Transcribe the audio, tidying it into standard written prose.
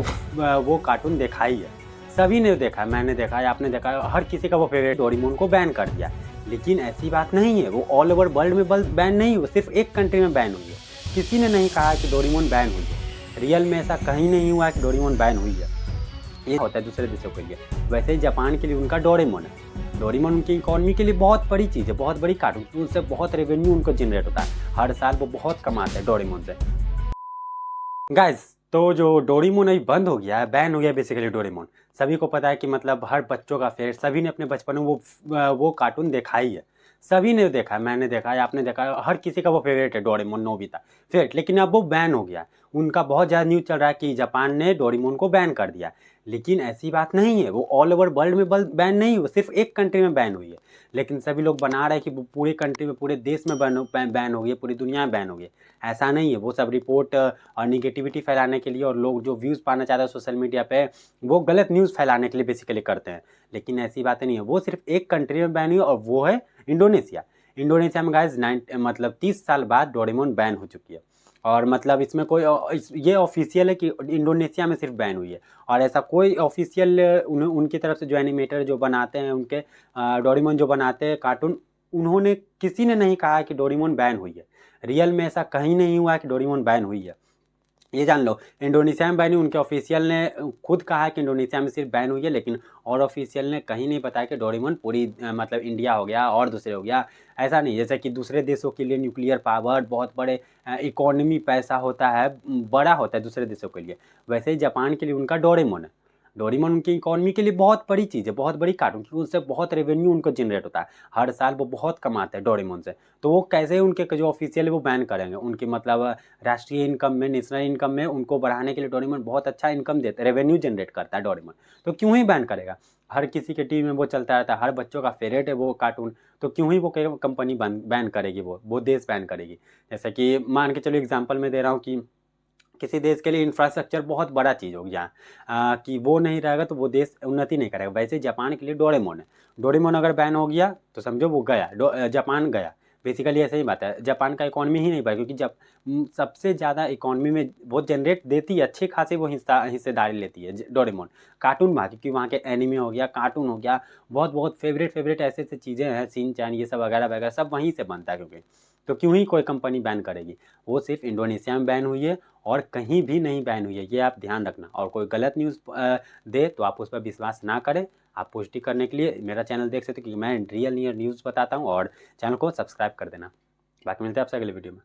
वो कार्टून देखा ही है, सभी ने देखा है, मैंने देखा है, आपने देखा है, हर किसी का वो फेवरेट। डोरेमोन को बैन कर दिया, लेकिन ऐसी बात नहीं है, वो ऑल ओवर वर्ल्ड में बैन नहीं हुई, सिर्फ एक कंट्री में बैन हुई है। किसी ने नहीं कहा कि डोरेमोन बैन हुई है, रियल में ऐसा कहीं नहीं हुआ कि डोरेमोन बैन हुई है। ये होता है दूसरे देशों के लिए, वैसे ही जापान के लिए उनका डोरेमोन है। डोरेमोन उनकी इकोनॉमी के लिए बहुत बड़ी चीज़ है, बहुत बड़ी कार्टून, उनसे बहुत रेवेन्यू उनको जनरेट होता है, हर साल वो बहुत कमाते हैं डोरेमोन से। गाइस, तो जो डोरेमोन अभी बंद हो गया है, बैन हो गया बेसिकली डोरेमोन, सभी को पता है कि मतलब हर बच्चों का फेवरेट, सभी ने अपने बचपन में वो कार्टून देखा ही है, सभी ने देखा है, मैंने देखा है, आपने देखा है, हर किसी का वो फेवरेट है डोरेमोन, नोबिता फेवरेट। लेकिन अब वो बैन हो गया, उनका बहुत ज़्यादा न्यूज़ चल रहा है कि जापान ने डोरेमोन को बैन कर दिया, लेकिन ऐसी बात नहीं है, वो ऑल ओवर वर्ल्ड में बैन नहीं हुई, सिर्फ एक कंट्री में बैन हुई है। लेकिन सभी लोग बना रहे हैं कि वो पूरी कंट्री में, पूरे देश में बैन हो गई, पूरी दुनिया में बैन हो गई। ऐसा नहीं है, वो सब रिपोर्ट और निगेटिविटी फैलाने के लिए, और लोग जो व्यूज़ पाना चाहते हैं सोशल मीडिया पे, वो गलत न्यूज़ फैलाने के लिए बेसिकली करते हैं। लेकिन ऐसी बातें नहीं है, वो सिर्फ एक कंट्री में बैन हुई और वो है इंडोनेशिया। इंडोनेशिया में गाइस 30 साल बाद डोरेमोन बैन हो चुकी है, और मतलब इसमें कोई ये ऑफिशियल है कि इंडोनेशिया में सिर्फ बैन हुई है, और ऐसा कोई ऑफिशियल उनकी तरफ से जो एनिमेटर जो बनाते हैं, उनके डोरेमोन जो बनाते हैं कार्टून, उन्होंने किसी ने नहीं कहा कि डोरेमोन बैन हुई है। रियल में ऐसा कहीं नहीं हुआ है कि डोरेमोन बैन हुई है, ये जान लो। इंडोनेशिया में बैन हुई, उनके ऑफिशियल ने खुद कहा है कि इंडोनेशिया में सिर्फ बैन हुई है, लेकिन और ऑफिशियल ने कहीं नहीं बताया कि डोरेमोन पूरी मतलब इंडिया हो गया और दूसरे हो गया। ऐसा नहीं, जैसे कि दूसरे देशों के लिए न्यूक्लियर पावर, बहुत बड़े इकोनॉमी, पैसा होता है, बड़ा होता है दूसरे देशों के लिए, वैसे ही जापान के लिए उनका डोरेमोन है। डोरेमोन उनकी इकोनॉमी के लिए बहुत बड़ी चीज़ है, बहुत बड़ी कार्टून, क्योंकि उससे बहुत रेवेन्यू उनको जनरेट होता है, हर साल वो बहुत कमाते हैं डोरेमोन से। तो वो कैसे उनके जो ऑफिशियल है वो बैन करेंगे, उनकी मतलब राष्ट्रीय इनकम में, नेशनल इनकम में उनको बढ़ाने के लिए डोरेमोन बहुत अच्छा इनकम देता है, रेवेन्यू जनरेट करता है डोरेमोन, तो क्यों ही बैन करेगा। हर किसी के टीवी में वो चलता रहता है, हर बच्चों का फेवरेट है वो कार्टून, तो क्यों ही वो कंपनी बैन करेगी, वो देश बैन करेगी। जैसे कि मान के चलो एग्जाम्पल मैं दे रहा हूँ कि किसी देश के लिए इंफ्रास्ट्रक्चर बहुत बड़ा चीज़ हो गया, कि वो नहीं रहेगा तो वो देश उन्नति नहीं करेगा, वैसे जापान के लिए डोरेमोन है। डोरेमोन अगर बैन हो गया तो समझो वो गया, जापान गया। बेसिकली ऐसे ही बात है, जापान का इकोनॉमी ही नहीं बढ़ा, क्योंकि जब सबसे ज़्यादा इकोनॉमी में वो जनरेट देती है, अच्छे खासे वो हिस्सेदारी लेती है डोरेमोन कार्टून में, क्योंकि वहाँ के एनिमे हो गया, कार्टून हो गया, बहुत बहुत फेवरेट ऐसे ऐसे चीज़ें हैं, सीन चैन ये सब वगैरह वगैरह सब वहीं से बनता है, क्योंकि तो क्यों ही कोई कंपनी बैन करेगी। वो सिर्फ इंडोनेशिया में बैन हुई है और कहीं भी नहीं बैन हुई है, ये आप ध्यान रखना। और कोई गलत न्यूज़ दे तो आप उस पर विश्वास ना करें। आप पुष्टि करने के लिए मेरा चैनल देख सकते हो, क्योंकि मैं रियल न्यूज़ बताता हूँ, और चैनल को सब्सक्राइब कर देना। बाकी मिलते हैं आपसे अगले वीडियो में।